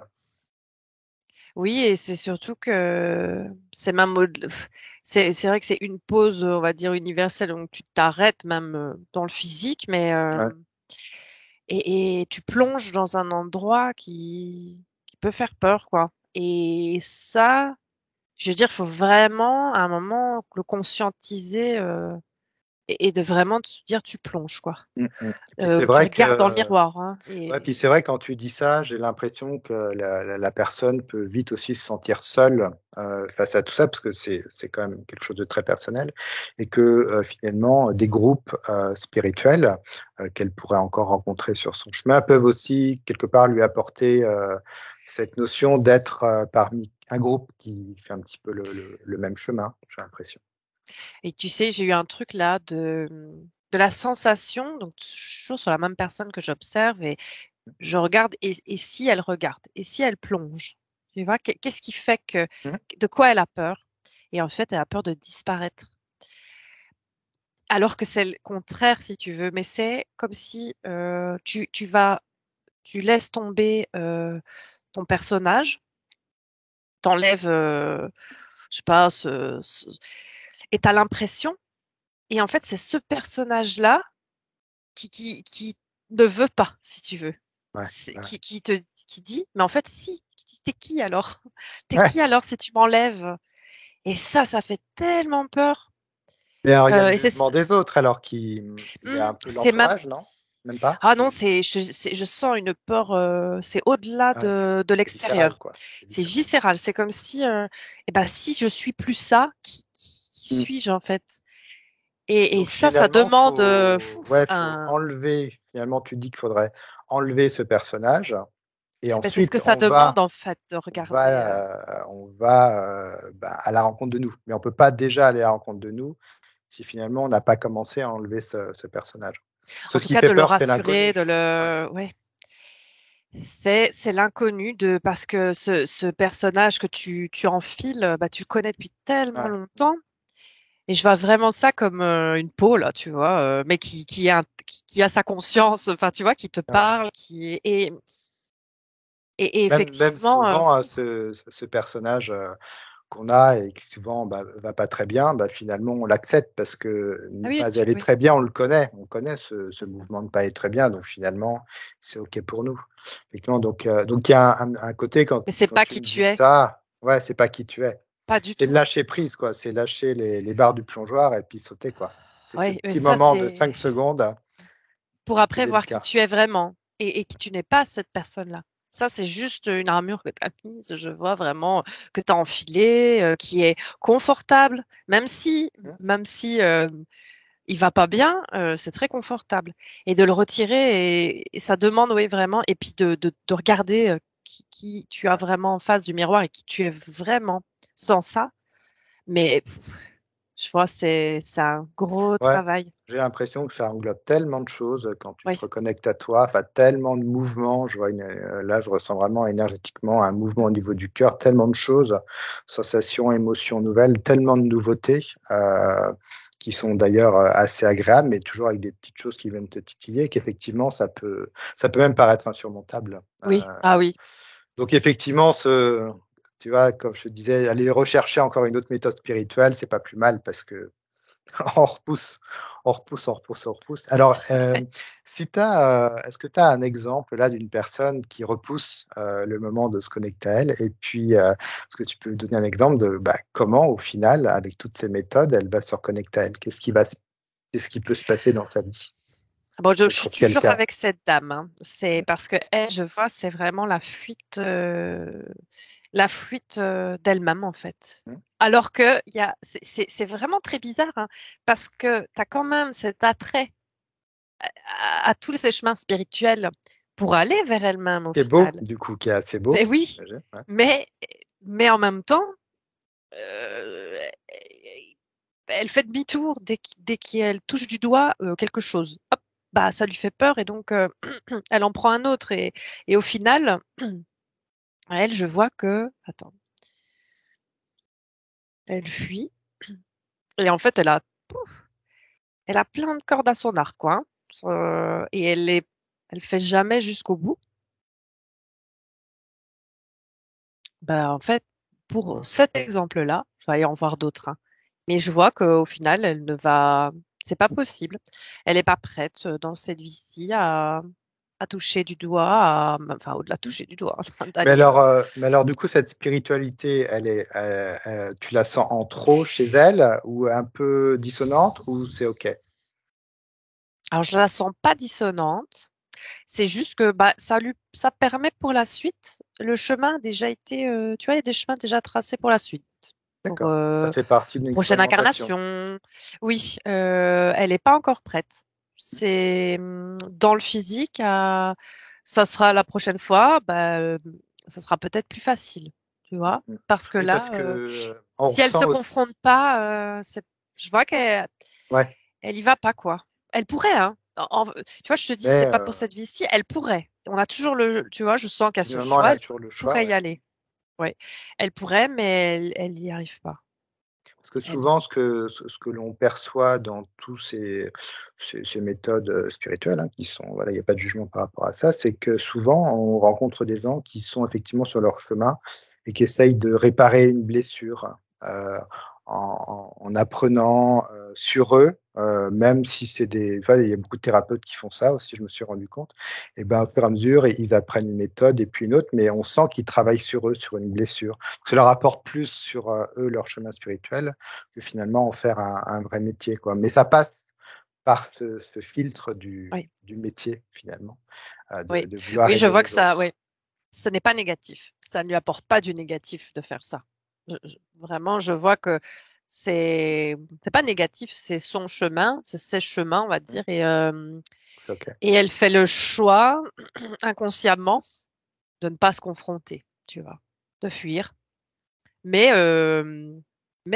[SPEAKER 2] Oui, et c'est surtout que c'est même c'est vrai que c'est une pause, on va dire universelle, donc tu t'arrêtes même dans le physique, mais
[SPEAKER 1] ouais.
[SPEAKER 2] et tu plonges dans un endroit qui peut faire peur, quoi. Et ça, je veux dire, faut vraiment à un moment le conscientiser et de vraiment te dire tu plonges, quoi.
[SPEAKER 1] Mm, mm. Et puis c'est
[SPEAKER 2] Tu
[SPEAKER 1] vrai
[SPEAKER 2] regardes dans le
[SPEAKER 1] que
[SPEAKER 2] miroir, hein,
[SPEAKER 1] ouais,
[SPEAKER 2] et
[SPEAKER 1] puis c'est vrai quand tu dis ça, j'ai l'impression que la personne peut vite aussi se sentir seule face à tout ça, parce que c'est quand même quelque chose de très personnel, et que finalement des groupes spirituels qu'elle pourrait encore rencontrer sur son chemin peuvent aussi quelque part lui apporter cette notion d'être parmi un groupe qui fait un petit peu le même chemin, j'ai l'impression.
[SPEAKER 2] Et tu sais, j'ai eu un truc là de la sensation, donc toujours sur la même personne que j'observe, et Je regarde et si elle regarde, et si elle plonge, tu vois, qu'est-ce qui fait de quoi elle a peur? Et en fait, elle a peur de disparaître. Alors que c'est le contraire, si tu veux, mais c'est comme si tu laisses tomber ton personnage, t'enlèves, je sais pas, et t'as l'impression, et en fait, c'est ce personnage-là qui ne veut pas, si tu veux.
[SPEAKER 1] Ouais,
[SPEAKER 2] Qui dit, mais en fait, si, t'es qui alors? T'es
[SPEAKER 1] ouais.
[SPEAKER 2] qui alors si tu m'enlèves? Et ça fait tellement peur.
[SPEAKER 1] Mais alors, il y a le
[SPEAKER 2] Et
[SPEAKER 1] jugement des autres, alors qui, il y a un peu
[SPEAKER 2] c'est même,
[SPEAKER 1] l'entourage, non? Même pas?
[SPEAKER 2] ah non, je sens une peur, c'est au-delà
[SPEAKER 1] Ah ouais,
[SPEAKER 2] de
[SPEAKER 1] c'est viscéral,
[SPEAKER 2] l'extérieur.
[SPEAKER 1] quoi. C'est
[SPEAKER 2] C'est
[SPEAKER 1] viscéral.
[SPEAKER 2] viscéral. C'est comme si, eh ben, si je suis plus ça, qui
[SPEAKER 1] Mm.
[SPEAKER 2] suis-je en fait? Et
[SPEAKER 1] Donc
[SPEAKER 2] ça
[SPEAKER 1] finalement,
[SPEAKER 2] demande
[SPEAKER 1] faut enlever. Finalement, tu dis qu'il faudrait enlever ce personnage, et
[SPEAKER 2] ben, c'est ce que
[SPEAKER 1] ensuite
[SPEAKER 2] ça demande en fait de
[SPEAKER 1] on
[SPEAKER 2] regarder.
[SPEAKER 1] va, on va à la rencontre de nous. Mais on peut pas déjà aller à la rencontre de nous si finalement on n'a pas commencé à enlever ce personnage. Parce que
[SPEAKER 2] En
[SPEAKER 1] ce
[SPEAKER 2] tout
[SPEAKER 1] qui
[SPEAKER 2] cas,
[SPEAKER 1] fait
[SPEAKER 2] de le
[SPEAKER 1] peur, c'est
[SPEAKER 2] rassurer,
[SPEAKER 1] l'inconnu. Ouais.
[SPEAKER 2] ouais. C'est l'inconnu parce que ce personnage que tu enfiles, bah, tu le connais depuis tellement
[SPEAKER 1] Ouais.
[SPEAKER 2] longtemps. Et je vois vraiment ça comme une peau, là, tu vois, mais qui a sa conscience, enfin, tu vois, qui te
[SPEAKER 1] Ouais.
[SPEAKER 2] parle, et
[SPEAKER 1] Même
[SPEAKER 2] effectivement,
[SPEAKER 1] souvent, ce personnage qu'on a et qui souvent va pas très bien, finalement on l'accepte parce que
[SPEAKER 2] ah
[SPEAKER 1] ne
[SPEAKER 2] oui,
[SPEAKER 1] pas aller
[SPEAKER 2] oui.
[SPEAKER 1] très bien, on connaît ce mouvement de ne pas aller très bien, donc finalement c'est ok pour nous. Effectivement, donc il y a un côté
[SPEAKER 2] Mais c'est
[SPEAKER 1] quand
[SPEAKER 2] pas
[SPEAKER 1] tu
[SPEAKER 2] qui
[SPEAKER 1] me dis
[SPEAKER 2] tu es,
[SPEAKER 1] ça, ouais, c'est pas qui tu es.
[SPEAKER 2] pas du
[SPEAKER 1] C'est de
[SPEAKER 2] tout.
[SPEAKER 1] lâcher prise, quoi. C'est lâcher les barres du plongeoir et puis sauter, quoi. C'est ce
[SPEAKER 2] Ouais, mais
[SPEAKER 1] petit
[SPEAKER 2] ça,
[SPEAKER 1] moment de
[SPEAKER 2] c'est
[SPEAKER 1] 5 secondes
[SPEAKER 2] pour
[SPEAKER 1] qui est
[SPEAKER 2] après voir qui
[SPEAKER 1] délicat.
[SPEAKER 2] tu es vraiment et qui tu n'es pas cette personne-là. Ça, c'est juste une armure que tu as mise, je vois vraiment, que tu as enfilée, qui est confortable,
[SPEAKER 1] Hein.
[SPEAKER 2] même si il va pas bien, c'est très confortable. Et de le retirer, et ça demande, oui, vraiment, et puis de regarder qui tu as
[SPEAKER 1] Ouais.
[SPEAKER 2] vraiment en face du miroir et qui tu es vraiment sans ça. Mais je vois, c'est un gros
[SPEAKER 1] Ouais,
[SPEAKER 2] travail.
[SPEAKER 1] j'ai l'impression que ça englobe tellement de choses quand tu te
[SPEAKER 2] Oui,
[SPEAKER 1] reconnectes à toi, enfin tellement de mouvements. Là, je ressens vraiment énergétiquement un mouvement au niveau du cœur, tellement de choses, sensations, émotions nouvelles, tellement de nouveautés qui sont d'ailleurs assez agréables, mais toujours avec des petites choses qui viennent te titiller, qu'effectivement ça peut même paraître insurmontable.
[SPEAKER 2] oui, ah oui.
[SPEAKER 1] Donc effectivement, tu vois, comme je te disais, aller rechercher encore une autre méthode spirituelle, c'est pas plus mal parce que on repousse, on repousse, on repousse, on repousse. Alors,
[SPEAKER 2] Ouais.
[SPEAKER 1] si est-ce que tu as un exemple là d'une personne qui repousse le moment de se connecter à elle? Et puis, est-ce que tu peux donner un exemple de comment, au final, avec toutes ces méthodes, elle va se reconnecter à elle? Qu'est-ce qui peut se passer dans sa vie?
[SPEAKER 2] Bon, je
[SPEAKER 1] Et
[SPEAKER 2] suis
[SPEAKER 1] pour quel
[SPEAKER 2] toujours
[SPEAKER 1] cas?
[SPEAKER 2] avec cette dame, hein. C'est parce que elle, je vois, c'est vraiment la fuite d'elle-même en fait.
[SPEAKER 1] Hmm.
[SPEAKER 2] Alors que c'est vraiment très bizarre, hein, parce que tu as quand même cet attrait à tous ces chemins spirituels pour aller vers elle-même au
[SPEAKER 1] Qui est beau,
[SPEAKER 2] final.
[SPEAKER 1] du coup, qui est assez
[SPEAKER 2] Mais
[SPEAKER 1] beau.
[SPEAKER 2] oui,
[SPEAKER 1] J'imagine, ouais.
[SPEAKER 2] mais, mais en même temps, euh, elle fait demi-tour dès qu'elle touche du doigt quelque chose. Hop, bah ça lui fait peur et donc elle en prend un autre et au final, elle, je vois que, attends, elle fuit et en fait elle a plein de cordes à son arc, quoi, hein. Et elle fait jamais jusqu'au bout. Bah en fait, pour cet exemple-là, il va y en voir d'autres, hein. Mais je vois qu'au final, c'est pas possible. Elle est pas prête dans cette vie-ci à toucher du doigt, enfin, au-delà de toucher du doigt, d'aller,
[SPEAKER 1] Mais alors, du coup, cette spiritualité, tu la sens en trop chez elle ou un peu dissonante ou c'est OK?
[SPEAKER 2] alors je la sens pas dissonante. C'est juste que, bah, ça permet pour la suite, le chemin a déjà été, tu vois, il y a des chemins déjà tracés pour la suite. Pour,
[SPEAKER 1] D'accord. Ça fait partie d'une
[SPEAKER 2] prochaine
[SPEAKER 1] expérimentation.
[SPEAKER 2] incarnation. Oui, elle est pas encore prête. C'est dans le physique, ça sera la prochaine fois, bah, ça sera peut-être plus facile, tu vois.
[SPEAKER 1] Mm.
[SPEAKER 2] Parce que
[SPEAKER 1] Oui, parce
[SPEAKER 2] là,
[SPEAKER 1] que on
[SPEAKER 2] si elle se
[SPEAKER 1] ressent
[SPEAKER 2] confronte
[SPEAKER 1] aussi.
[SPEAKER 2] pas, je vois
[SPEAKER 1] Ouais,
[SPEAKER 2] elle y va pas quoi. Elle pourrait, hein. Tu vois, je te dis, c'est
[SPEAKER 1] mais
[SPEAKER 2] pas pour cette vie-ci, elle pourrait. on a toujours tu vois, je sens qu'à
[SPEAKER 1] Du
[SPEAKER 2] ce
[SPEAKER 1] moment, elle
[SPEAKER 2] choix,
[SPEAKER 1] a
[SPEAKER 2] elle
[SPEAKER 1] toujours le choix,
[SPEAKER 2] pourrait y
[SPEAKER 1] ouais.
[SPEAKER 2] aller. Ouais. Elle pourrait, mais elle y arrive pas.
[SPEAKER 1] Parce que
[SPEAKER 2] Elle.
[SPEAKER 1] souvent, ce que l'on perçoit dans tous ces méthodes spirituelles, hein, qui sont, voilà, il n'y a pas de jugement par rapport à ça, c'est que souvent, on rencontre des gens qui sont effectivement sur leur chemin et qui essayent de réparer une blessure en apprenant sur eux, même si c'est des. Enfin, il y a beaucoup de thérapeutes qui font ça aussi, je me suis rendu compte. Et ben, au fur et à mesure, ils apprennent une méthode et puis une autre, mais on sent qu'ils travaillent sur eux, sur une blessure. Ça leur apporte plus sur eux, leur chemin spirituel, que finalement en faire un vrai métier, quoi. Mais ça passe par ce filtre
[SPEAKER 2] Oui,
[SPEAKER 1] du métier, finalement,
[SPEAKER 2] oui,
[SPEAKER 1] de vouloir
[SPEAKER 2] oui, je
[SPEAKER 1] aider
[SPEAKER 2] vois que
[SPEAKER 1] les
[SPEAKER 2] ça,
[SPEAKER 1] autres.
[SPEAKER 2] oui, ce n'est pas négatif. Ça ne lui apporte pas du négatif de faire ça. Vraiment, je vois que c'est pas négatif, c'est son chemin, c'est ses chemins, on va
[SPEAKER 1] Mm.
[SPEAKER 2] dire,
[SPEAKER 1] C'est OK.
[SPEAKER 2] et elle fait le choix inconsciemment de ne pas se confronter, tu vois, de fuir. Mais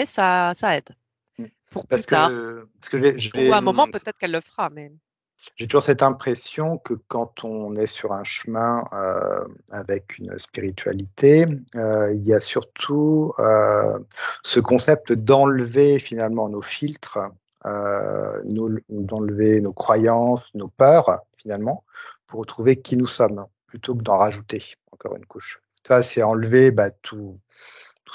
[SPEAKER 2] ça aide
[SPEAKER 1] Mm.
[SPEAKER 2] pour plus
[SPEAKER 1] Parce
[SPEAKER 2] tard.
[SPEAKER 1] que
[SPEAKER 2] Ou à un moment, peut-être qu'elle le fera, mais
[SPEAKER 1] j'ai toujours cette impression que quand on est sur un chemin avec une spiritualité, il y a surtout ce concept d'enlever finalement nos filtres, d'enlever nos croyances, nos peurs finalement, pour retrouver qui nous sommes, plutôt que d'en rajouter encore une couche. Ça, c'est enlever toute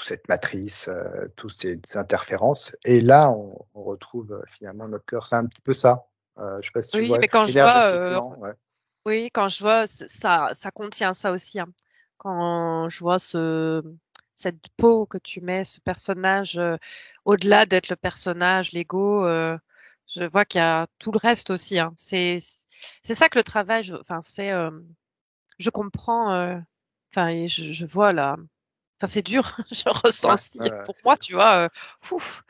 [SPEAKER 1] cette matrice, toutes ces interférences. Et là, on retrouve finalement notre cœur. C'est un petit peu ça. Je ne sais pas si tu
[SPEAKER 2] oui,
[SPEAKER 1] vois
[SPEAKER 2] mais quand je vois,
[SPEAKER 1] énergétiquement. Ouais.
[SPEAKER 2] oui, quand je vois, ça contient ça aussi, hein. Quand je vois cette peau que tu mets, ce personnage, au-delà d'être le personnage, l'ego, je vois qu'il y a tout le reste aussi, hein. C'est ça que le travail, enfin, je comprends, enfin, et je vois là, enfin, c'est dur, je ressens
[SPEAKER 1] Ouais,
[SPEAKER 2] aussi
[SPEAKER 1] ouais,
[SPEAKER 2] pour
[SPEAKER 1] c'est
[SPEAKER 2] moi,
[SPEAKER 1] dur.
[SPEAKER 2] tu vois, ouf.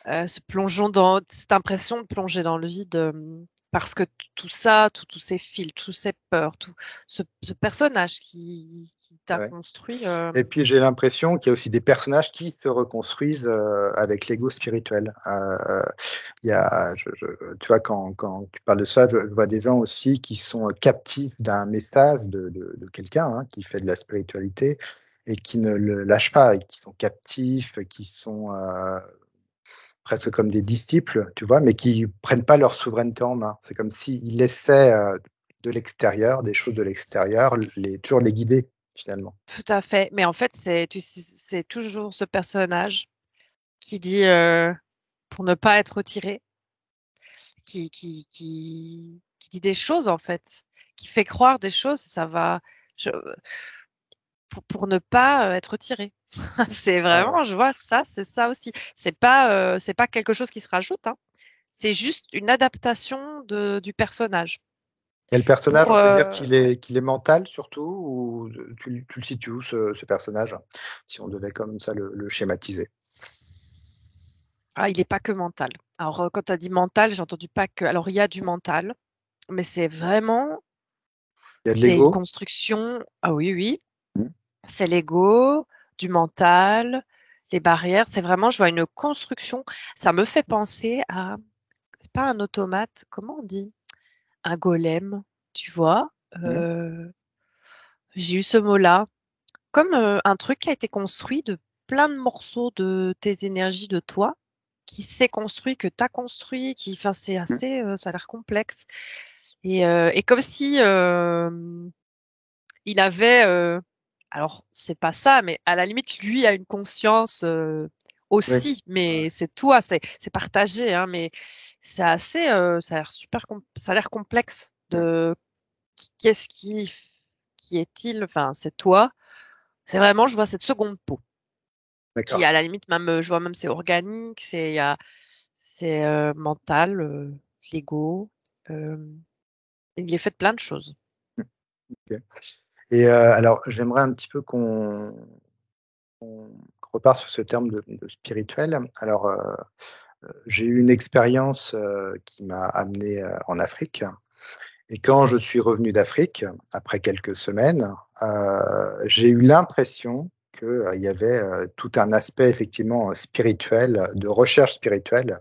[SPEAKER 2] Se plongeons dans cette impression de plonger dans le vide, parce que tout ça, tous ces fils, toutes ces peurs, tout ce personnage qui t'a
[SPEAKER 1] Ouais.
[SPEAKER 2] construit,
[SPEAKER 1] Et puis j'ai l'impression qu'il y a aussi des personnages qui se reconstruisent avec l'ego spirituel. Il y a, tu vois, quand tu parles de ça, je vois des gens aussi qui sont captifs d'un message de quelqu'un qui fait de la spiritualité et qui ne le lâchent pas, et qui sont captifs, qui sont presque comme des disciples, tu vois, mais qui prennent pas leur souveraineté en main. C'est comme s'ils laissaient de l'extérieur, des choses de l'extérieur, toujours les guider finalement.
[SPEAKER 2] tout à fait. Mais en fait, c'est toujours ce personnage qui dit, pour ne pas être retiré, qui dit des choses en fait, qui fait croire des choses, ça va, je pour ne pas, être retiré. C'est
[SPEAKER 1] Ouais, ouais.
[SPEAKER 2] vraiment, je vois ça, c'est ça aussi. C'est pas quelque chose qui se rajoute, hein. C'est juste une adaptation du personnage.
[SPEAKER 1] Et le personnage,
[SPEAKER 2] Pour,
[SPEAKER 1] on peut dire
[SPEAKER 2] ouais.
[SPEAKER 1] qu'il est mental surtout, ou tu le situes où ce personnage, si on devait comme ça le schématiser?
[SPEAKER 2] Ah, il est pas que mental. Alors, quand tu as dit mental, j'ai entendu pas que. Alors, il y a du mental, mais
[SPEAKER 1] Il y a de
[SPEAKER 2] c'est une
[SPEAKER 1] l'ego.
[SPEAKER 2] construction. Ah oui, oui,
[SPEAKER 1] Mhm.
[SPEAKER 2] c'est l'ego, du mental, les barrières. C'est vraiment, je vois une construction. Ça me fait penser à, c'est pas un automate, comment on dit? Un golem, tu vois?
[SPEAKER 1] Mhm.
[SPEAKER 2] J'ai eu ce mot-là. Comme un truc qui a été construit de plein de morceaux de tes énergies de toi, qui s'est construit, que tu as construit, enfin, c'est
[SPEAKER 1] Mhm.
[SPEAKER 2] assez, ça a l'air complexe. Et comme si il avait, alors c'est pas ça, mais à la limite, lui a une conscience
[SPEAKER 1] Oui.
[SPEAKER 2] aussi,
[SPEAKER 1] Ouais.
[SPEAKER 2] mais c'est toi, c'est partagé, hein, mais c'est assez, ça a l'air ça a l'air complexe
[SPEAKER 1] Mhm.
[SPEAKER 2] de qu'est-ce qui est-il, enfin, c'est toi. C'est vraiment, je vois cette seconde peau qui,
[SPEAKER 1] D'accord.
[SPEAKER 2] à la limite, même, je vois même c'est organique, c'est mental, l'ego. Euh, il est fait de plein de choses.
[SPEAKER 1] Mhm. Ok. Et alors, j'aimerais un petit peu qu'on repart sur ce terme de spirituel. Alors, j'ai eu une expérience qui m'a amené en Afrique. Et quand je suis revenu d'Afrique, après quelques semaines, j'ai eu l'impression qu'il y avait tout un aspect effectivement spirituel, de recherche spirituelle,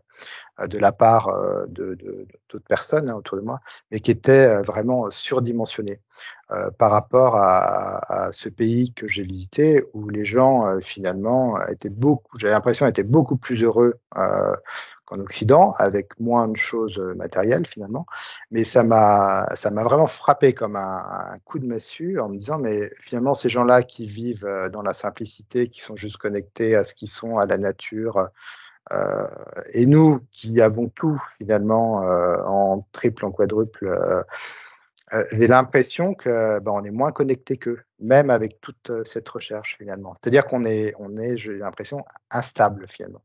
[SPEAKER 1] de la part d'autres personnes autour de moi, mais qui était vraiment surdimensionné par rapport à ce pays que j'ai visité, où les gens finalement j'avais l'impression, étaient beaucoup plus heureux qu'en Occident, avec moins de choses matérielles finalement. Mais ça m'a vraiment frappé comme un coup de massue en me disant, mais finalement, ces gens-là qui vivent dans la simplicité, qui sont juste connectés à ce qu'ils sont, à la nature, euh, et nous qui avons tout finalement en triple, en quadruple, j'ai l'impression que on est moins connecté qu'eux, même avec toute cette recherche finalement. C'est-à-dire qu'on est, j'ai l'impression, instable finalement.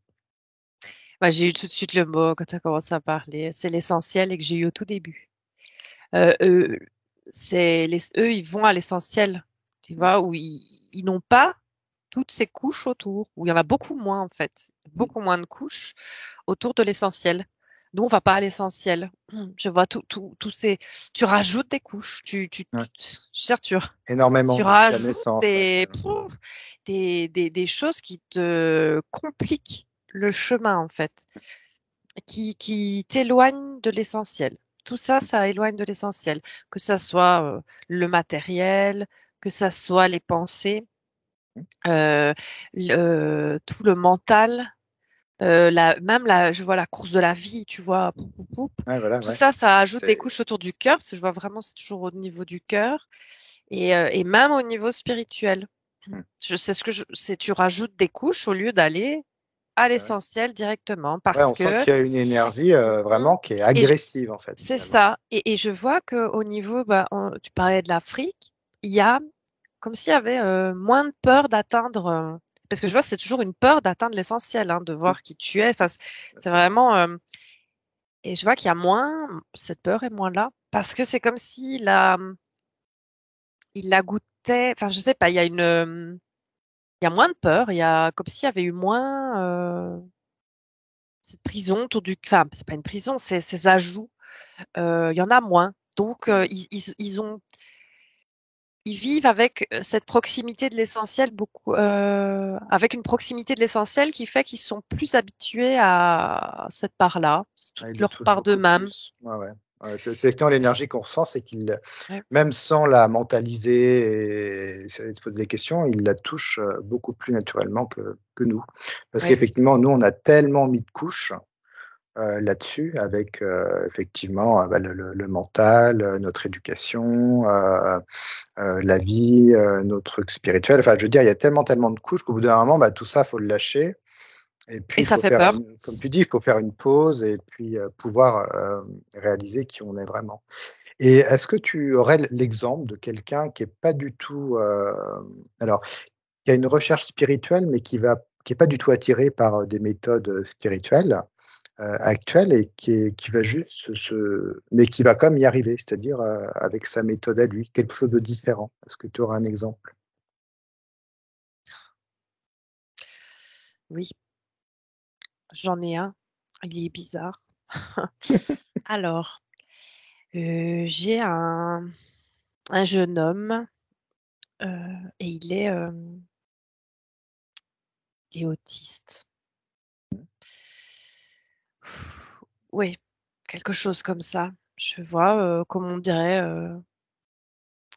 [SPEAKER 2] Bah, j'ai eu tout de suite le mot quand tu as commencé à parler. C'est l'essentiel et que j'ai eu au tout début. Eux, eux, ils vont à l'essentiel, tu vois, où ils n'ont pas toutes ces couches autour, où il y en a beaucoup moins en fait, beaucoup moins de couches autour de l'essentiel. Nous, on va pas à l'essentiel. Je vois tous ces, tu rajoutes des couches,
[SPEAKER 1] Ouais.
[SPEAKER 2] je suis sûre, tu
[SPEAKER 1] Énormément depuis la
[SPEAKER 2] rajoutes
[SPEAKER 1] naissance. Ouais.
[SPEAKER 2] des choses qui te compliquent le chemin en fait, qui t'éloignent de l'essentiel. Tout ça, ça éloigne de l'essentiel, que ça soit le matériel, que ça soit les pensées, euh, tout le mental, je vois la course de la vie, tu vois, poup, poup, poup.
[SPEAKER 1] Ouais, voilà,
[SPEAKER 2] Tout
[SPEAKER 1] ouais.
[SPEAKER 2] ça, ça ajoute des
[SPEAKER 1] C'est
[SPEAKER 2] couches autour du cœur, parce que je vois vraiment c'est toujours au niveau du cœur et même au niveau spirituel. Je sais c'est tu rajoutes des couches au lieu d'aller à
[SPEAKER 1] ouais.
[SPEAKER 2] l'essentiel directement,
[SPEAKER 1] Ouais,
[SPEAKER 2] parce
[SPEAKER 1] on sent
[SPEAKER 2] que
[SPEAKER 1] qu'il y a une énergie
[SPEAKER 2] mm,
[SPEAKER 1] vraiment qui est
[SPEAKER 2] et
[SPEAKER 1] agressive en fait
[SPEAKER 2] c'est
[SPEAKER 1] finalement.
[SPEAKER 2] ça. Et je vois que au niveau, tu parlais de l'Afrique, il y a comme s'il y avait moins de peur d'atteindre. Parce que je vois, c'est toujours une peur d'atteindre l'essentiel, hein, de
[SPEAKER 1] Mm,
[SPEAKER 2] voir qui tu es. Enfin,
[SPEAKER 1] bien
[SPEAKER 2] c'est
[SPEAKER 1] sûr.
[SPEAKER 2] vraiment. Et je vois qu'il y a moins, cette peur est moins là, parce que c'est comme s'il il la goûtait. Enfin, je sais pas. Il y a moins de peur. Il y a comme s'il y avait eu moins cette prison autour du. Enfin, c'est pas une prison, c'est ces ajouts. Il y en a moins. Donc, ils vivent avec cette proximité de l'essentiel avec une proximité de l'essentiel qui fait qu'ils sont plus habitués à cette part-là, c'est
[SPEAKER 1] Ouais,
[SPEAKER 2] toute
[SPEAKER 1] ils le
[SPEAKER 2] leur
[SPEAKER 1] touchent
[SPEAKER 2] part
[SPEAKER 1] beaucoup
[SPEAKER 2] d'eux-mêmes.
[SPEAKER 1] plus. Ouais, ouais. Ouais, c'est exactement l'énergie qu'on ressent, c'est qu'il,
[SPEAKER 2] Ouais.
[SPEAKER 1] même sans la mentaliser et se poser des questions, il la touche beaucoup plus naturellement que nous. Parce
[SPEAKER 2] Ouais.
[SPEAKER 1] qu'effectivement, nous, on a tellement mis de couches là-dessus, avec effectivement le mental, notre éducation, la vie, nos trucs spirituels. Enfin, je veux dire, il y a tellement de couches qu'au bout d'un moment, tout ça, faut le lâcher. Et puis,
[SPEAKER 2] Et
[SPEAKER 1] il
[SPEAKER 2] ça
[SPEAKER 1] faut
[SPEAKER 2] fait
[SPEAKER 1] faire
[SPEAKER 2] peur.
[SPEAKER 1] comme tu dis, il faut faire une pause et puis pouvoir réaliser qui on est vraiment. Et est-ce que tu aurais l'exemple de quelqu'un qui est pas du tout, alors, qui a une recherche spirituelle, mais qui est pas du tout attiré par des méthodes spirituelles actuelles et qui va juste mais qui va quand même y arriver, c'est-à-dire avec sa méthode à lui, quelque chose de différent. Est-ce que tu auras un exemple?
[SPEAKER 2] Oui, j'en ai un. Il est bizarre. Alors, j'ai un jeune homme et il est autiste. Oui, quelque chose comme ça. Je vois, comme on dirait,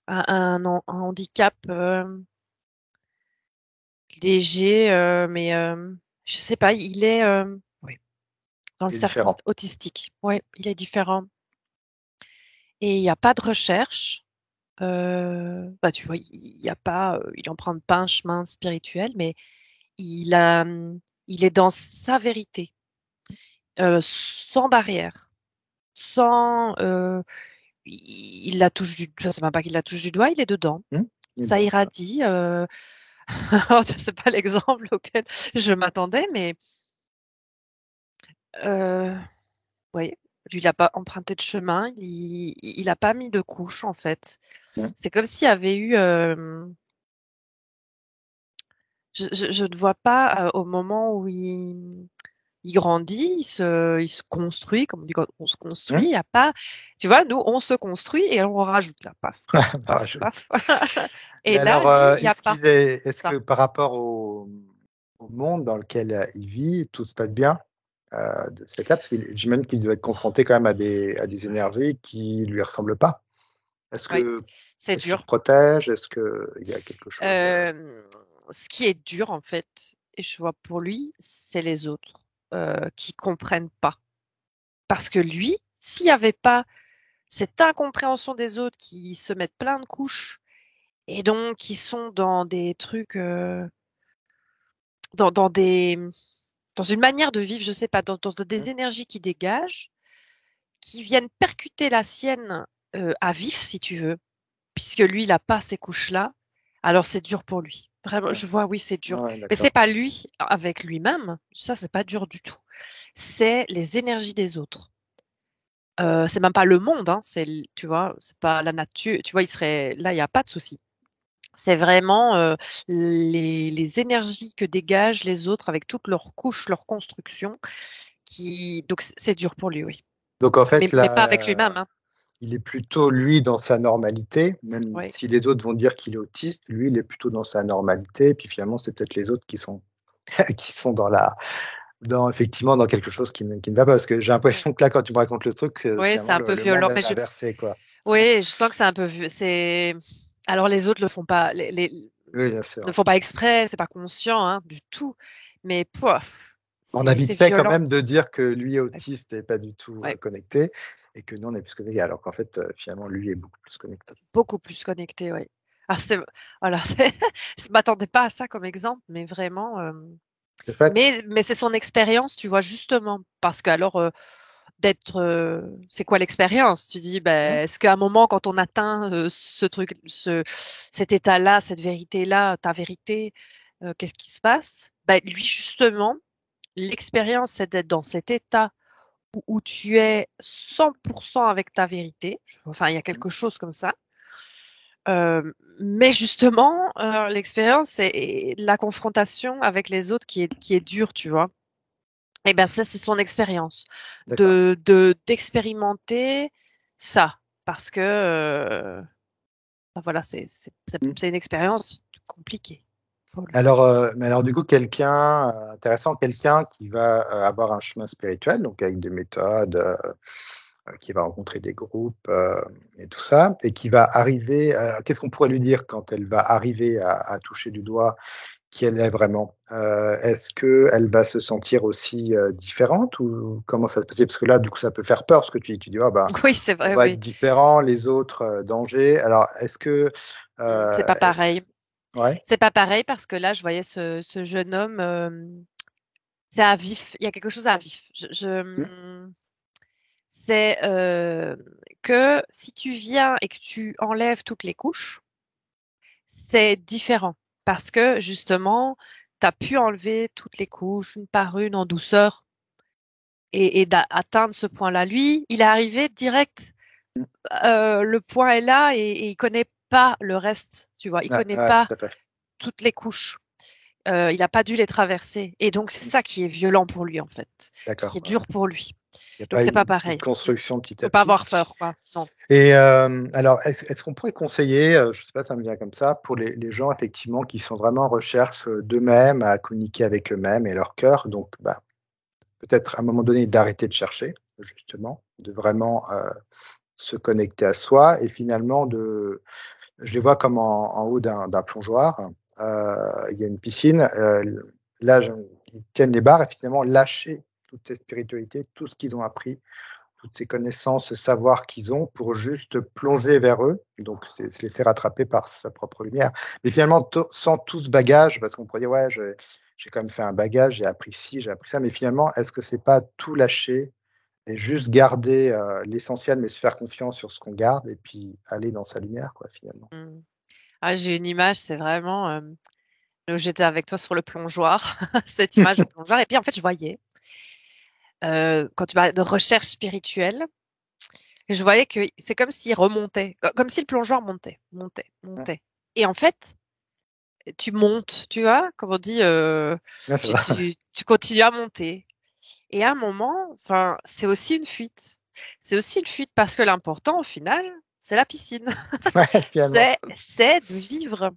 [SPEAKER 2] un handicap léger, mais je sais pas, il est oui, dans le
[SPEAKER 1] C'est
[SPEAKER 2] cercle
[SPEAKER 1] différent.
[SPEAKER 2] autistique. Oui, il est différent. Et il n'y a pas de recherche. Tu vois, il y a pas, il emprunte pas un chemin spirituel, mais il a, il est dans sa vérité, sans barrière, sans, il la touche enfin, c'est même pas qu'il la touche du doigt, il est dedans.
[SPEAKER 1] Hmm. Il est
[SPEAKER 2] Ça
[SPEAKER 1] dedans.
[SPEAKER 2] irradie. C'est pas l'exemple auquel je m'attendais, mais euh, oui, lui, il a pas emprunté de chemin, il a pas mis de couche en fait.
[SPEAKER 1] Hmm.
[SPEAKER 2] C'est comme s'il y avait eu, je ne vois pas au moment où il grandit, il se construit, comme on dit quand on se construit,
[SPEAKER 1] Hmm.
[SPEAKER 2] il y a pas, tu vois, nous on se construit et on rajoute là, paf, paf, paf,
[SPEAKER 1] Parachute.
[SPEAKER 2] paf.
[SPEAKER 1] Mais
[SPEAKER 2] Et là,
[SPEAKER 1] alors,
[SPEAKER 2] lui, il y a pas
[SPEAKER 1] est-ce
[SPEAKER 2] ça.
[SPEAKER 1] que par rapport au monde dans lequel il vit, tout se passe bien? de cette étape, parce que j'imagine qu'il doit être confronté quand même à des énergies qui lui ressemblent pas. Est-ce
[SPEAKER 2] Oui,
[SPEAKER 1] que
[SPEAKER 2] c'est
[SPEAKER 1] est-ce qu'il
[SPEAKER 2] dur.
[SPEAKER 1] se protège? Est-ce qu'il y a quelque chose
[SPEAKER 2] Ce qui est dur, en fait, et je vois pour lui, c'est les autres qui comprennent pas. Parce que lui, s'il n'y avait pas cette incompréhension des autres qui se mettent plein de couches et donc qui sont dans des trucs, dans, dans des, dans une manière de vivre, je sais pas, dans des énergies qui dégagent, qui viennent percuter la sienne à vif, si tu veux, puisque lui, il n'a pas ces couches-là, alors c'est dur pour lui. Vraiment, je vois, oui, c'est dur.
[SPEAKER 1] Ouais,
[SPEAKER 2] Mais c'est
[SPEAKER 1] d'accord.
[SPEAKER 2] pas lui avec lui-même, ça, c'est pas dur du tout. C'est les énergies des autres. C'est même pas le monde, hein, tu vois, c'est pas la nature, tu vois, là, il n'y a pas de souci. C'est vraiment les énergies que dégagent les autres avec toutes leurs couches, leurs constructions, donc c'est dur pour lui, oui.
[SPEAKER 1] Donc en fait,
[SPEAKER 2] Mais pas avec
[SPEAKER 1] là,
[SPEAKER 2] lui-même, hein.
[SPEAKER 1] il est plutôt, lui, dans sa normalité, même
[SPEAKER 2] Oui.
[SPEAKER 1] si les autres vont dire qu'il est autiste, lui, il est plutôt dans sa normalité, et puis finalement, c'est peut-être les autres qui sont, qui sont effectivement, dans quelque chose qui ne va pas, parce que j'ai l'impression que là, quand tu me racontes le truc,
[SPEAKER 2] Oui, c'est
[SPEAKER 1] finalement,
[SPEAKER 2] un peu
[SPEAKER 1] le monde
[SPEAKER 2] violent,
[SPEAKER 1] est
[SPEAKER 2] mais
[SPEAKER 1] inversé, quoi.
[SPEAKER 2] oui, je sens que c'est un peu, alors les autres le font pas,
[SPEAKER 1] Oui, bien
[SPEAKER 2] ne
[SPEAKER 1] sûr.
[SPEAKER 2] font pas exprès, c'est pas conscient, hein, du tout. Mais pouf,
[SPEAKER 1] On a vite
[SPEAKER 2] c'est
[SPEAKER 1] fait quand
[SPEAKER 2] violent.
[SPEAKER 1] même de dire que lui est autiste et pas du tout
[SPEAKER 2] Ouais,
[SPEAKER 1] connecté, et que nous, on est plus connecté, alors qu'en fait, finalement, lui est beaucoup plus connecté.
[SPEAKER 2] beaucoup plus connecté, oui. Ah, voilà, je m'attendais pas à ça comme exemple, mais vraiment.
[SPEAKER 1] C'est fait.
[SPEAKER 2] Mais c'est son expérience, tu vois, justement, parce que alors c'est quoi l'expérience? Tu dis,
[SPEAKER 1] Mmh.
[SPEAKER 2] ben, est-ce qu'à un moment, quand on atteint cet état-là, cette vérité-là, ta vérité, qu'est-ce qui se passe? Ben, lui, justement, l'expérience, c'est d'être dans cet état où tu es 100% avec ta vérité. Enfin, il y a quelque chose comme ça. Mais justement, l'expérience, c'est la confrontation avec les autres qui est dure, tu vois. Et ben ça, c'est son expérience
[SPEAKER 1] D'accord.
[SPEAKER 2] d'expérimenter ça, parce que ben voilà,
[SPEAKER 1] Mmh.
[SPEAKER 2] c'est une expérience compliquée pour lui.
[SPEAKER 1] Alors, mais alors du coup, quelqu'un intéressant, quelqu'un qui va avoir un chemin spirituel, donc avec des méthodes, qui va rencontrer des groupes et tout ça, et qui va arriver. Qu'est-ce qu'on pourrait lui dire quand elle va arriver à toucher du doigt qui elle est vraiment? Est-ce que elle va se sentir aussi différente, ou comment ça se passe? Parce que là, du coup, ça peut faire peur ce que tu dis. Tu dis, ah bah,
[SPEAKER 2] Oui, c'est
[SPEAKER 1] on
[SPEAKER 2] vrai,
[SPEAKER 1] va être
[SPEAKER 2] oui.
[SPEAKER 1] différent, les autres danger. Alors, est-ce que
[SPEAKER 2] C'est pas pareil.
[SPEAKER 1] ouais.
[SPEAKER 2] C'est pas pareil parce que là, je voyais ce jeune homme, c'est à vif. Il y a quelque chose à vif.
[SPEAKER 1] Mmh.
[SPEAKER 2] C'est que si tu viens et que tu enlèves toutes les couches, c'est différent parce que justement, tu as pu enlever toutes les couches une par une en douceur et d'atteindre ce point-là. Lui, il est arrivé direct,
[SPEAKER 1] Mmh.
[SPEAKER 2] le point est là et il connaît pas le reste, tu vois. Il
[SPEAKER 1] Ouais,
[SPEAKER 2] connaît
[SPEAKER 1] ouais, tout
[SPEAKER 2] pas
[SPEAKER 1] à fait.
[SPEAKER 2] toutes les couches. Il a pas dû les traverser et donc c'est
[SPEAKER 1] Mmh.
[SPEAKER 2] ça qui est violent pour lui en fait, qui
[SPEAKER 1] D'accord.
[SPEAKER 2] est dur pour lui.
[SPEAKER 1] Il y a
[SPEAKER 2] Donc
[SPEAKER 1] pas
[SPEAKER 2] c'est pas
[SPEAKER 1] une petite
[SPEAKER 2] pareil.
[SPEAKER 1] construction petit
[SPEAKER 2] Faut
[SPEAKER 1] à
[SPEAKER 2] pas
[SPEAKER 1] petit.
[SPEAKER 2] avoir peur, quoi. Non.
[SPEAKER 1] Et alors, est-ce qu'on pourrait conseiller, je sais pas, ça me vient comme ça, pour les gens effectivement qui sont vraiment en recherche, d'eux-mêmes, à communiquer avec eux-mêmes et leur cœur, donc bah, peut-être à un moment donné d'arrêter de chercher, justement, de vraiment, se connecter à soi, et finalement je les vois comme en haut d'un plongeoir, il y a une piscine, là ils tiennent les barres et finalement lâcher toute cette spiritualité, tout ce qu'ils ont appris, toutes ces connaissances, ce savoir qu'ils ont, pour juste plonger vers eux, donc c'est se laisser rattraper par sa propre lumière. Mais finalement, sans tout ce bagage, parce qu'on pourrait dire, ouais, j'ai quand même fait un bagage, j'ai appris ci, j'ai appris ça, mais finalement, est-ce que c'est pas tout lâcher et juste garder l'essentiel, mais se faire confiance sur ce qu'on garde, et puis aller dans sa lumière, quoi, finalement.
[SPEAKER 2] Mmh. Ah, j'ai une image, c'est vraiment, j'étais avec toi sur le plongeoir, cette image de plongeoir et puis en fait, je voyais, quand tu parlais de recherche spirituelle, je voyais que c'est comme s'il remontait, comme si le plongeoir montait, montait,
[SPEAKER 1] Ouais,
[SPEAKER 2] montait et en fait, tu montes, tu vois? Comme on dit,
[SPEAKER 1] ouais, c'est
[SPEAKER 2] tu
[SPEAKER 1] vrai.
[SPEAKER 2] tu tu continues à monter et à un moment, enfin, c'est aussi une fuite. C'est aussi une fuite parce que l'important au final, c'est la piscine.
[SPEAKER 1] Ouais, finalement.
[SPEAKER 2] C'est de vivre,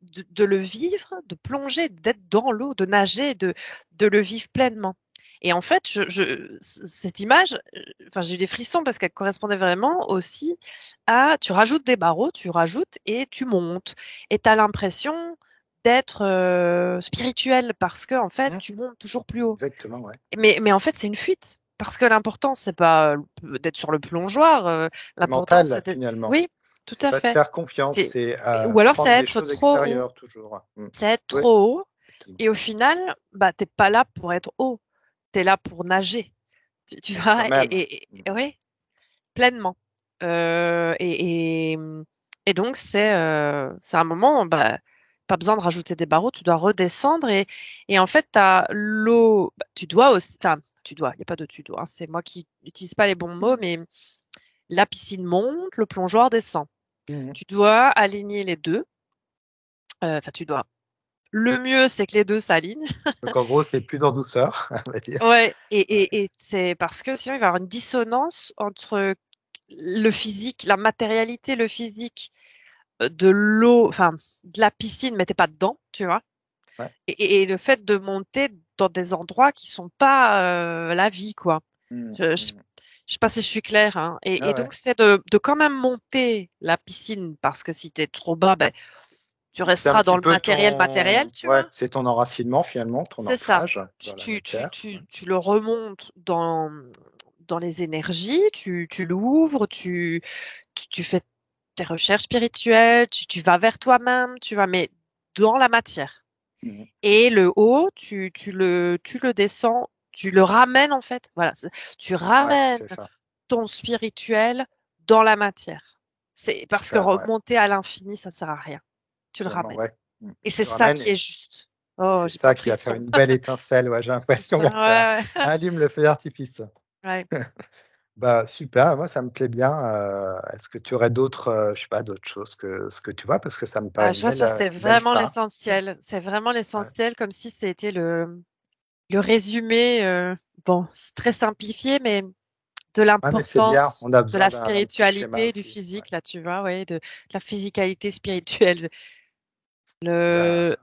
[SPEAKER 2] de le vivre, de plonger, d'être dans l'eau, de nager, de le vivre pleinement. Et en fait, cette image, enfin, j'ai eu des frissons parce qu'elle correspondait vraiment aussi à, tu rajoutes des barreaux, tu rajoutes et tu montes. Et tu as l'impression d'être spirituel parce que, en fait, tu montes toujours plus haut.
[SPEAKER 1] Exactement, ouais.
[SPEAKER 2] Mais en fait, c'est une fuite. Parce que l'important, c'est pas d'être sur le plongeoir.
[SPEAKER 1] C'est
[SPEAKER 2] L'important,
[SPEAKER 1] mental,
[SPEAKER 2] c'est d'être...
[SPEAKER 1] finalement.
[SPEAKER 2] Oui, tout
[SPEAKER 1] C'est
[SPEAKER 2] à
[SPEAKER 1] pas te
[SPEAKER 2] fait.
[SPEAKER 1] faire confiance, c'est
[SPEAKER 2] Ou alors, c'est
[SPEAKER 1] prendre des
[SPEAKER 2] être
[SPEAKER 1] choses
[SPEAKER 2] trop haut.
[SPEAKER 1] extérieures toujours.
[SPEAKER 2] C'est être
[SPEAKER 1] Oui,
[SPEAKER 2] trop haut.
[SPEAKER 1] exactement.
[SPEAKER 2] Et au final, bah, t'es pas là pour être haut. T'es là pour nager. Tu
[SPEAKER 1] Avec
[SPEAKER 2] vois,
[SPEAKER 1] toi-même.
[SPEAKER 2] ouais, pleinement. Euh, et, et, et donc, c'est un moment, bah, pas besoin de rajouter des barreaux, tu dois redescendre et en fait, t'as l'eau, bah, tu dois aussi, enfin, tu dois, il n'y a pas de tu dois, hein, c'est moi qui n'utilise pas les bons mots, mais la piscine monte, le plongeoir descend.
[SPEAKER 1] Mhm.
[SPEAKER 2] Tu dois aligner les deux, enfin, tu dois. Le mieux, c'est que les deux s'alignent.
[SPEAKER 1] Donc, en gros, c'est plus en douceur, on va dire.
[SPEAKER 2] Ouais,
[SPEAKER 1] Ouais.
[SPEAKER 2] et c'est parce que sinon il va y avoir une dissonance entre le physique, la matérialité, le physique de l'eau, enfin de la piscine, mais t'es pas dedans, tu vois.
[SPEAKER 1] Ouais.
[SPEAKER 2] Et le fait de monter dans des endroits qui sont pas la vie, quoi.
[SPEAKER 1] Mhm.
[SPEAKER 2] Je sais pas si je suis claire, hein.
[SPEAKER 1] Ah
[SPEAKER 2] Et
[SPEAKER 1] ouais.
[SPEAKER 2] donc c'est de quand même monter la piscine parce que si t'es trop bas, ben tu
[SPEAKER 1] C'est un
[SPEAKER 2] resteras dans
[SPEAKER 1] petit
[SPEAKER 2] le
[SPEAKER 1] peu
[SPEAKER 2] matériel, tu
[SPEAKER 1] ouais,
[SPEAKER 2] vois.
[SPEAKER 1] c'est ton enracinement finalement, ton
[SPEAKER 2] C'est ça.
[SPEAKER 1] ancrage dans la matière. Ouais.
[SPEAKER 2] Tu le remontes dans les énergies, tu l'ouvres, tu fais tes recherches spirituelles, tu vas vers toi-même, tu vas, mais dans la matière.
[SPEAKER 1] Mhm.
[SPEAKER 2] Et le haut, tu le descends, tu le ramènes en fait. Voilà, tu
[SPEAKER 1] Ouais,
[SPEAKER 2] ramènes
[SPEAKER 1] c'est ça.
[SPEAKER 2] ton spirituel dans la matière. C'est parce que
[SPEAKER 1] Super, ouais.
[SPEAKER 2] remonter à l'infini, ça ne sert à rien. Tu le
[SPEAKER 1] Finalement,
[SPEAKER 2] ramènes.
[SPEAKER 1] ouais.
[SPEAKER 2] Et c'est
[SPEAKER 1] Tu le
[SPEAKER 2] ça
[SPEAKER 1] ramènes
[SPEAKER 2] qui est juste.
[SPEAKER 1] et
[SPEAKER 2] Oh,
[SPEAKER 1] c'est
[SPEAKER 2] j'ai plein
[SPEAKER 1] ça
[SPEAKER 2] de
[SPEAKER 1] qui va faire
[SPEAKER 2] frissons.
[SPEAKER 1] une belle étincelle. Ouais, j'ai
[SPEAKER 2] C'est
[SPEAKER 1] l'impression,
[SPEAKER 2] ça,
[SPEAKER 1] là, ça
[SPEAKER 2] ouais, ouais.
[SPEAKER 1] allume le feu d'artifice.
[SPEAKER 2] Ouais.
[SPEAKER 1] Bah, super, moi ça me plaît bien. Est-ce que tu aurais d'autres, je sais pas, d'autres choses que ce que tu vois, parce que ça me paraît
[SPEAKER 2] Ah, je vois, ça, c'est
[SPEAKER 1] une belle
[SPEAKER 2] vraiment
[SPEAKER 1] fin.
[SPEAKER 2] l'essentiel. C'est vraiment
[SPEAKER 1] Ouais.
[SPEAKER 2] l'essentiel, comme si c'était le résumé, bon, c'est très simplifié, mais de
[SPEAKER 1] Ouais, mais c'est bien,
[SPEAKER 2] l'importance
[SPEAKER 1] on a
[SPEAKER 2] de
[SPEAKER 1] besoin
[SPEAKER 2] la
[SPEAKER 1] d'un petit schéma
[SPEAKER 2] spiritualité, du
[SPEAKER 1] aussi. Ouais.
[SPEAKER 2] physique, là, tu vois, ouais, de la physicalité spirituelle.
[SPEAKER 1] Bah,
[SPEAKER 2] Le,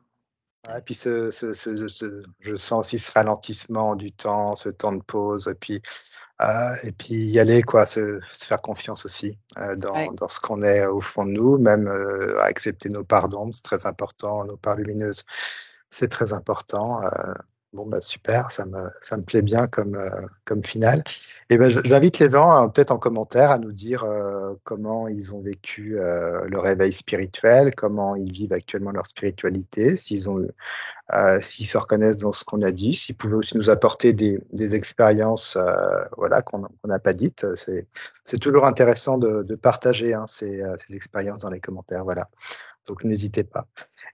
[SPEAKER 1] ouais, puis je sens aussi ce ralentissement du temps, ce temps de pause, et puis y aller, quoi, se faire confiance aussi
[SPEAKER 2] ouais,
[SPEAKER 1] dans ce qu'on est au fond de nous, même accepter nos parts d'ombre, c'est très important, nos parts lumineuses, c'est très important. Bon, bah super, ça me plaît bien comme finale. Et ben, j'invite les gens, peut-être en commentaire, à nous dire comment ils ont vécu le réveil spirituel, comment ils vivent actuellement leur spiritualité, s'ils se reconnaissent dans ce qu'on a dit, s'ils pouvaient aussi nous apporter des expériences voilà, qu'on n'a pas dites. C'est toujours intéressant de partager ces expériences dans les commentaires. Voilà. Donc n'hésitez pas.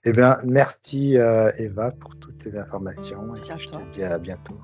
[SPEAKER 1] Eh bien, merci Eva pour toutes ces informations et
[SPEAKER 2] merci à
[SPEAKER 1] puis je te
[SPEAKER 2] toi.
[SPEAKER 1] dis à bientôt.